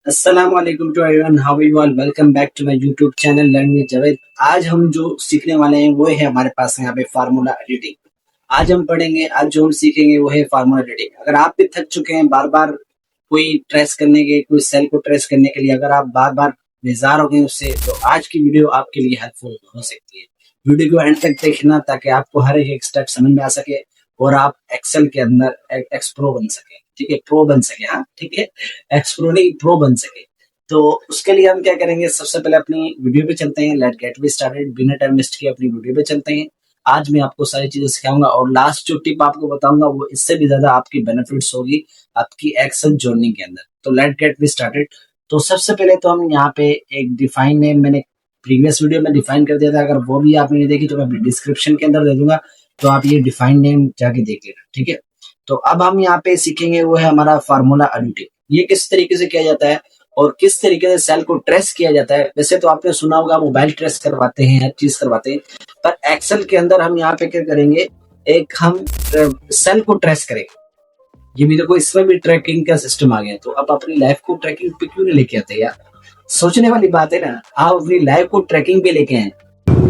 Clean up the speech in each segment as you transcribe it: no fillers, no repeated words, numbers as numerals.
अस्सलाम वालेकुम to everyone, how are you all? Welcome back to my YouTube channel learn with Javed. आज हम जो सीखने वाले हैं वो है हमारे पास यहाँ पे फार्मूला एडिटिंग। आज जो हम सीखेंगे वो है फार्मूला एडिटिंग। अगर आप भी थक चुके हैं बार बार कोई सेल को ट्रेस करने के लिए, अगर आप बार बार बेजार हो गए उससे, तो आज की वीडियो आपके लिए हेल्पफुल हो सकती है। वीडियो को एंड तक देखना ताकि आपको हर एक स्टेप समझ में आ सके और आप एक्सेल के अंदर एक्सप्रो बन सके। ठीक है, प्रो बन सके। हाँ ठीक है, एक्सप्रो नहीं, प्रो बन सके। तो उसके लिए हम क्या करेंगे, सबसे पहले अपनी वीडियो पे चलते हैं। Let get we started. बिना टाइम वेस्ट किए अपनी वीडियो पे चलते हैं। आज मैं आपको सारी चीजें सिखाऊंगा और लास्ट जो टिप आपको बताऊंगा वो इससे भी ज्यादा आपकी बेनिफिट्स होगी आपकी एक्सेल जर्नी के अंदर। तो लेट गेट वी स्टार्टेड। तो सबसे पहले तो हम यहाँ पे एक डिफाइन नेम मैंने प्रीवियस वीडियो में डिफाइन कर दिया था। अगर वो भी आपने नहीं देखी तो मैं डिस्क्रिप्शन के अंदर दे दूंगा, तो आप ये डिफाइन नेम जाके देख लेना। ठीक है, तो अब हम यहाँ पे सीखेंगे वो है हमारा फार्मूला एडिटिंग। ये किस तरीके से किया जाता है और किस तरीके से सेल को ट्रेस किया जाता है। वैसे तो आपने सुना होगा मोबाइल ट्रेस करवाते हैं, हर चीज करवाते हैं, पर एक्सेल के अंदर हम यहाँ पे क्या करेंगे, एक हम सेल को ट्रेस करेंगे। ये भी देखो, इसमें भी ट्रैकिंग का सिस्टम आ गया। तो अब अपनी लाइफ को ट्रैकिंग पे क्यों नहीं लेके आते यार? सोचने वाली बात है ना, आप अपनी लाइफ को ट्रैकिंग पे लेके आए।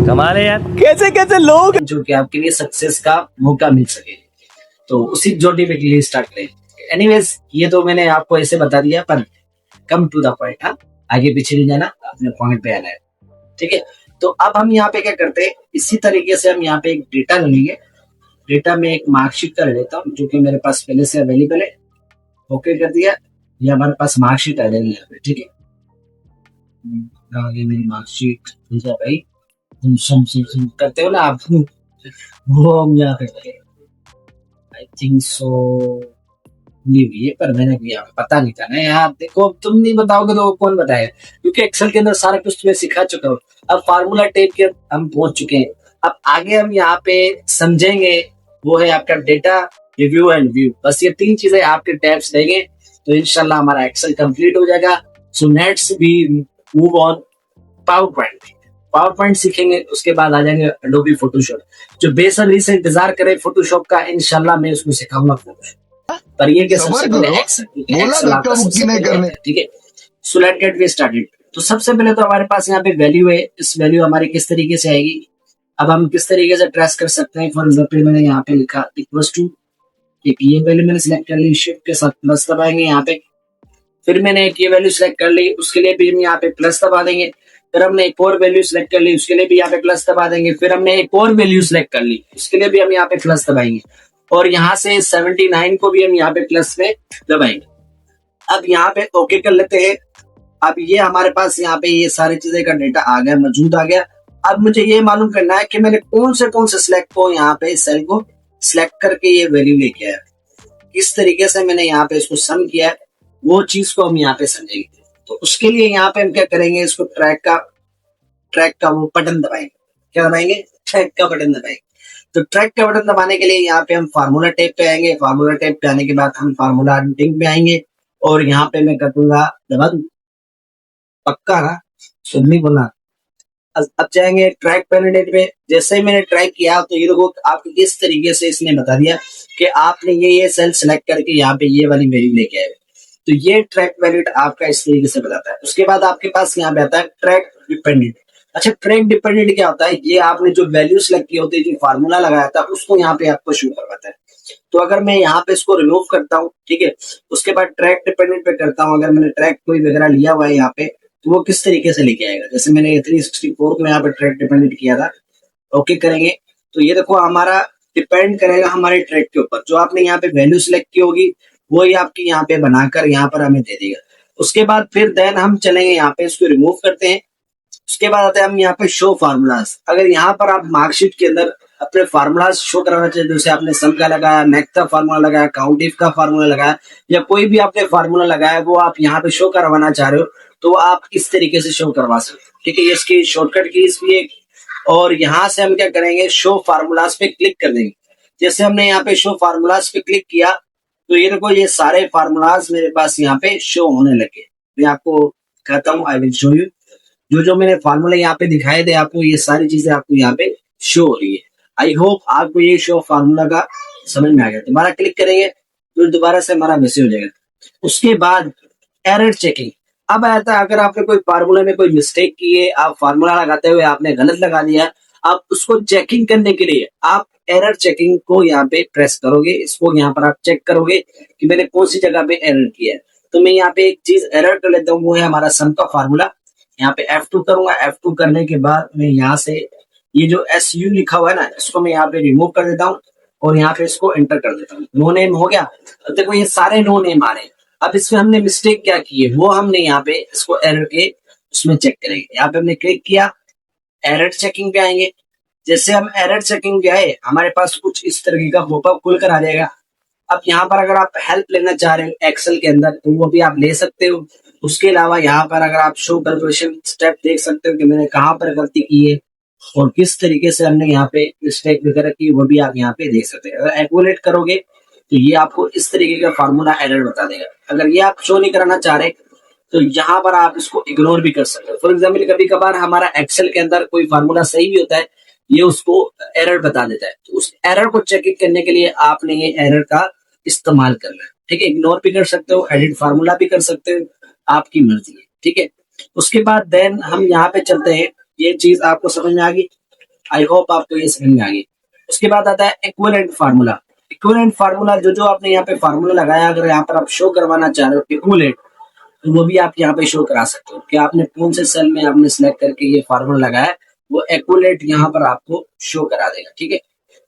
कमाल है यार, कैसे कैसे लोग जो कि आपके लिए सक्सेस का मौका मिल सके, तो उसी जोड़ी पे लिए स्टार्ट करें। एनीवेज, ये तो मैंने आपको ऐसे बता दिया, पर कम टू द पॉइंट। हाँ, आगे पीछे नहीं जाना, अपने पॉइंट पे आना है। ठीक है, तो अब हम यहाँ पे क्या करते हैं, इसी तरीके से हम यहाँ पे एक डेटा लेंगे। डेटा में एक मार्कशीट का ले लेता हूँ जो कि मेरे पास पहले से अवेलेबल है। ओके कर दिया, ये हमारे पास मार्कशीट अवेलेबल है। ठीक है, ये मेरी मार्कशीट भाई, तुम सम करते हो ना आप, वो हम यहाँ करते हैं। आई थिंक सो नहीं हुई है, पर मैंने किया, पता नहीं था ना यार। देखो, अब तुम नहीं बताओगे तो कौन बताएगा, क्योंकि एक्सेल के अंदर सारा कुछ तुम्हें सिखा चुका हूँ। अब फार्मूला टेप के हम पहुंच चुके हैं। अब आगे हम यहाँ पे समझेंगे वो है आपका डेटा, रिव्यू एंड व्यू। बस ये तीन चीजें आपके टैब्स देंगे तो इंशाल्लाह हमारा एक्सेल कंप्लीट हो जाएगा। So let's be move on. Power point, power point सीखेंगे, उसके बाद आ जाएंगे एडोबी फोटोशॉप। जो बेसब्री से इंतजार करे फोटोशॉप का, इंशाल्लाह मैं उसको सिखाऊंगा फोटोशॉप। पर ये सबसे पहले एक्सेल आपका सबसे पहले है। ठीक है, so let's get we started. तो सबसे पहले तो हमारे पास यहाँ पे वैल्यू है। इस वैल्यू हमारी किस तरीके से आएगी, अब हम किस तरीके से ट्रेस कर सकते हैं। फॉर एग्जाम्पल मैंने यहाँ पे लिखा इक्वल्स टू, एक ये वैल्यू मैंने सिलेक्ट कर ली, शिफ्ट के साथ प्लस दबाएंगे यहाँ पे। फिर मैंने एक ये वैल्यू सिलेक्ट कर ली, उसके लिए भी हम यहाँ पे प्लस दबा देंगे। फिर हमने एक और वैल्यू सिलेक्ट कर ली, उसके लिए भी यहाँ पे प्लस दबा देंगे। फिर हमने एक और वैल्यू सिलेक्ट कर ली, उसके लिए भी हम यहाँ पे प्लस दबाएंगे। और यहाँ से 79 को भी हम यहाँ पे प्लस में दबाएंगे। अब यहाँ पे ओके कर लेते हैं। अब ये हमारे पास यहाँ पे ये सारी चीजें का डेटा आ गया, मौजूद आ गया। अब मुझे ये मालूम करना है कि मैंने कौन से सिलेक्ट को यहाँ पे सेल को सिलेक्ट करके ये वैल्यू लेके आया, किस तरीके से मैंने यहाँ पे इसको सम किया है, वो चीज को हम यहाँ पे समझेंगे। तो उसके लिए यहाँ पे हम क्या करेंगे, इसको ट्रैक का वो बटन दबाएंगे। क्या दबाएंगे? ट्रैक का बटन दबाएंगे। तो ट्रैक का बटन दबाने के लिए यहाँ पे हम फार्मूला टेप पे आएंगे। फार्मूला टेप पे आने के बाद हम फार्मूला एडिटिंग पे आएंगे और यहाँ पे मैं कर दूंगा, दबा दूं पक्का ना, सुन नहीं बोला। अब जाएंगे ट्रैक पैनल पे। जैसे ही मैंने ट्रैक किया तो ये देखो आपको किस तरीके से इसने बता दिया कि आपने ये सेल सेलेक्ट करके यहाँ पे ये वाली वैल्यू लेके आए। तो ये ट्रैक वैल्यू आपका इस तरीके से बताता है। उसके बाद आपके पास यहाँ पे आता है ट्रैक डिपेंडेंट। अच्छा, ट्रैक डिपेंडेंट क्या होता है? ये आपने जो वैल्यू सेलेक्ट की होती है, जो फार्मूला लगाया था, उसको यहाँ पे आपको शो करवाता है। तो अगर मैं यहाँ पे इसको रिमूव करता हूँ, ठीक है, उसके बाद ट्रैक डिपेंडेंट पे करता हूँ, अगर मैंने ट्रैक कोई वगैरह लिया हुआ है यहाँ पे, तो वो किस तरीके से लेके आएगा। जैसे मैंने 364 को यहाँ पे ट्रैक डिपेंडेंट किया था, ओके करेंगे, तो ये देखो हमारा डिपेंड करेगा हमारे ट्रैक के ऊपर। जो आपने यहाँ पे वैल्यू सिलेक्ट की होगी वो ही आपकी यहाँ पे बनाकर यहाँ पर हमें दे देगा। उसके बाद फिर देन हम चलेंगे यहाँ पे, इसको रिमूव करते हैं। उसके बाद आते हैं हम यहाँ पे शो फार्मूलाज। अगर यहाँ पर आप मार्कशीट के अंदर अपने फार्मूलाज शो कराना चाहिए, जैसे आपने सम का लगाया, मैथ का फार्मूला लगाया, काउंट इफ का फार्मूला लगाया, या कोई भी आपने फार्मूला लगाया वो आप यहाँ पे शो करवाना चाह रहे हो, तो आप इस तरीके से शो करवा सकते हो। ठीक है, ये इसकी शॉर्टकट कीज भी है। और यहाँ से हम क्या करेंगे, शो फार्मूलाज पे क्लिक कर देंगे। जैसे हमने यहाँ पे शो फार्मूलाज पे क्लिक किया तो ये देखो ये सारे फार्मूलाज मेरे पास यहाँ पे शो होने लगे। मैं आपको कहता हूँ, आई विल शो यू। जो जो मैंने फार्मूला यहाँ पे दिखाए थे आपको, ये सारी चीजें आपको यहाँ पे शो हो रही है। आई होप आपको ये शो फार्मूला का समझ में आ गया। दोबारा क्लिक करेंगे तो दोबारा से हमारा वैसे हो जाएगा। उसके बाद एरर चेकिंग। अब आता है अगर आपने कोई फार्मूला में कोई मिस्टेक की है, आप फार्मूला लगाते हुए आपने गलत लगा दिया, आप उसको चेकिंग करने के लिए आप एरर चेकिंग को यहाँ पे प्रेस करोगे, इसको यहाँ पर आप चेक करोगे कि मैंने कौन सी जगह पे एरर किया है। तो मैं यहाँ पे एक चीज एरर कर लेता हूँ, वो है हमारा सम का फार्मूला। यहाँ पे F2 करूंगा, F2 करने के बाद मैं यहाँ से ये जो SU लिखा हुआ है ना, इसको मैं यहाँ पे रिमूव कर देता हूँ और यहाँ पे इसको एंटर कर देता हूँ। नो नेम हो गया। अब देखो ये सारे नो नेम आ रहे हैं। अब इसमें हमने मिस्टेक क्या की है वो हमने यहाँ पे इसको एरर के उसमें चेक करेंगे। यहाँ पे हमने क्लिक किया, एरर चेकिंग पे आएंगे। जैसे हम एरर चेकिंग पे आए, हमारे पास कुछ इस तरीके का पॉपअप खुल कर आ जाएगा। अब यहाँ पर अगर आप हेल्प लेना चाह रहे हो एक्सेल के अंदर तो वो भी आप ले सकते हो। उसके अलावा यहाँ पर अगर आप शो कैलकुलेशन स्टेप देख सकते हो कि मैंने कहाँ पर गलती की है और किस तरीके से हमने यहाँ पे मिस्टेक वगैरह की, वो भी आप यहाँ पे देख सकते हैं। अगर एक्यूमुलेट करोगे तो ये आपको इस तरीके का फार्मूला एरर बता देगा। अगर ये आप शो नहीं कराना चाह रहे तो यहाँ पर आप इसको इग्नोर भी कर सकते हो। फॉर एग्जाम्पल कभी कभार हमारा एक्सेल के अंदर कोई फार्मूला सही भी होता है, ये उसको एरर बता देता है, तो उस एरर को चेक करने के लिए आपने ये एरर का इस्तेमाल करना है। ठीक है, इग्नोर भी कर सकते हो, एडिट फार्मूला भी कर सकते हो, आपकी मर्जी है। ठीक है, उसके बाद देन हम यहाँ पे चलते हैं। ये चीज आपको समझ में आ गई, आई होप आपको ये समझ में आ गई। उसके बाद आता है इक्विवेलेंट फार्मूला। इक्विवेलेंट फार्मूला जो जो आपने यहाँ पे फार्मूला लगाया, अगर यहाँ पर आप शो करवाना चाह रहे हो इक्विवेलेंट, तो वो भी आप यहाँ पे शो करा सकते हो कि आपने कौन से सेल में आपने सिलेक्ट करके ये फार्मूला लगाया, वो इक्विवेलेंट यहाँ पर आपको शो करा देगा। ठीक है,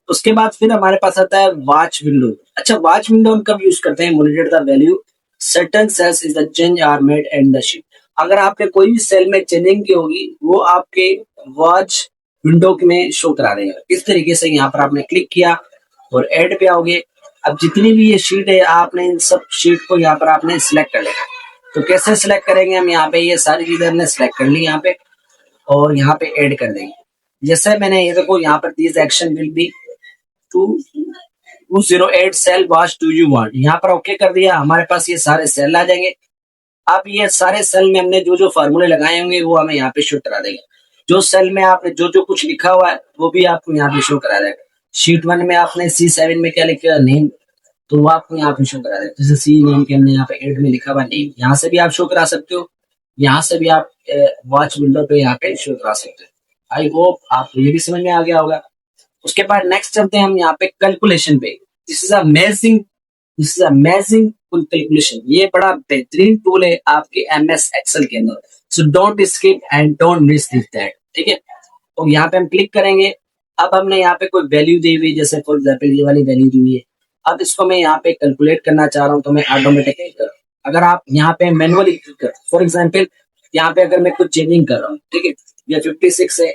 उसके बाद फिर हमारे पास आता है वॉच विंडो। अच्छा, वॉच विंडो हम कब यूज करते हैं? Monitor the value certain cells is the change are made and the sheet. अगर आपने कोई भी सेल में चेंजिंग की होगी वो आपके वॉच विंडो में शो करा देगा। इस तरीके से यहाँ पर आपने क्लिक किया और ऐड पे आओगे। अब जितनी भी ये शीट है आपने इन सब शीट को यहाँ पर आपने सिलेक्ट कर लेना। तो कैसे सिलेक्ट करेंगे हम? यहाँ पे ये सारी चीजें हमने सिलेक्ट कर ली यहाँ पे और यहाँ पे ऐड कर देंगे। जैसे मैंने ये देखो यहाँ पर this action will be 208 cell watch do you want, यहाँ पर ओके कर दिया। हमारे पास ये सारे सेल आ जाएंगे। अब ये सारे सेल में हमने जो जो फार्मूले लगाए होंगे वो हमें यहाँ पे शो करा देगा। जो सेल में आपने जो जो कुछ लिखा हुआ है वो भी आपको यहाँ पे शो करा देगा। शीट 1 में आपने C7 में क्या लिखा नेम, तो वो आपको यहाँ पे शो करा देगा। जैसे सी नेम के हमने यहाँ पे 8 में लिखा हुआ नेम, यहाँ से भी आप शो करा सकते हो, यहाँ से भी आप वॉच विंडो पे यहाँ पे शो करा सकते हो। आई होप आपको ये भी समझ में आ गया होगा। उसके बाद नेक्स्ट चलते हैं हम यहाँ पे कैलकुलेशन पे। This is amazing, this is amazing calculation. ये बड़ा बेहतरीन टूल है आपके MS एक्सेल के अंदर। So don't skip and don't miss that. ठीक है, तो यहाँ पे हम क्लिक करेंगे। अब हमने यहाँ पे कोई वैल्यू दी हुई, जैसे फॉर एग्जाम्पल ये वाली वैल्यू दी हुई है। अब इसको मैं यहाँ पे कैलकुलेट करना चाह रहा हूँ तो मैं ऑटोमेटिक क्लिक करूँ। अगर आप यहाँ पे मैनुअली क्लिक कर, फॉर एग्जाम्पल यहाँ पे अगर मैं कुछ चेंजिंग कर रहा हूँ, ठीक है, ये 56 है,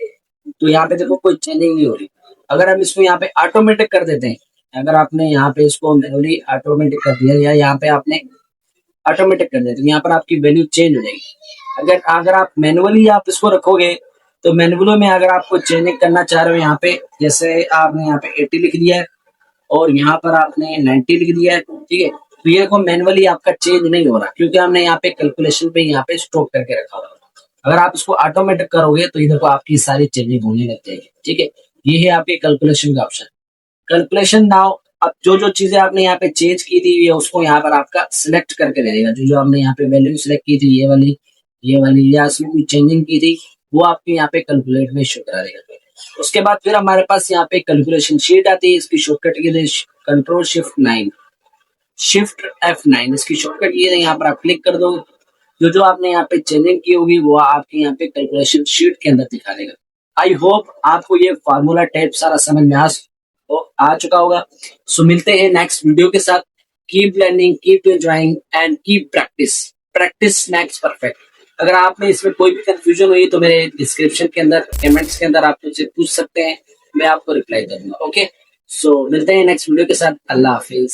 तो यहाँ पे देखो कोई चेंजिंग नहीं हो रही। अगर हम इसको यहाँ पे ऑटोमेटिक कर देते हैं, अगर आपने यहाँ पे इसको मैनुअली ऑटोमेटिक कर दिया या यहाँ पे आपने ऑटोमेटिक कर दिया तो यहाँ पर आपकी वैल्यू चेंज हो जाएगी। अगर अगर आप मैनुअली आप इसको रखोगे तो मैनुअल में अगर आपको चेंजिंग करना चाह रहे हो, यहाँ पे जैसे आपने यहाँ पे 80 लिख दिया है और यहाँ पर आपने 90 लिख दिया है, ठीक है, तो ये को मैनुअली आपका चेंज नहीं हो रहा क्योंकि हमने यहाँ पे कैलकुलेशन पे यहाँ पे स्टॉक करके रखा हुआ। अगर आप इसको ऑटोमेटिक करोगे तो ये देखो आपकी सारी चेंजिंग होने लग जाएगी। ठीक है, ये है आपके कैलकुलेशन का ऑप्शन। कैलकुलेशन नाउ, अब जो जो चीजें आपने यहाँ पे चेंज की थी ये उसको यहाँ पर आपका सिलेक्ट करके दे देगा। जो जो आपने यहाँ पे वैल्यू सिलेक्ट की थी, ये वाली या इसमें कोई चेंजिंग की थी, वो आपके यहाँ पे कैलकुलेट में शो करा देगा। उसके बाद फिर हमारे पास यहाँ पे कैलकुलेशन शीट आती है। इसकी शॉर्टकट के लिए कंट्रोल शिफ्ट F9 इसकी शॉर्टकट ये है। यहाँ पर आप क्लिक कर दो, जो जो आपने यहाँ पे चेंजिंग की होगी वो आपके यहाँ पे कैलकुलेशन शीट के अंदर दिखा देगा। आई होप आपको ये फार्मूला टाइप सारा समझ में आ चुका होगा। सो मिलते हैं नेक्स्ट वीडियो के साथ। Keep learning, keep enjoying and keep practice max perfect. अगर आप में इसमें कोई भी कंफ्यूजन हुई तो मेरे डिस्क्रिप्शन के अंदर कमेंट्स के अंदर आप मुझसे पूछ सकते हैं, मैं आपको रिप्लाई करूंगा। ओके, सो मिलते हैं नेक्स्ट वीडियो के साथ। अल्लाह हाफिज।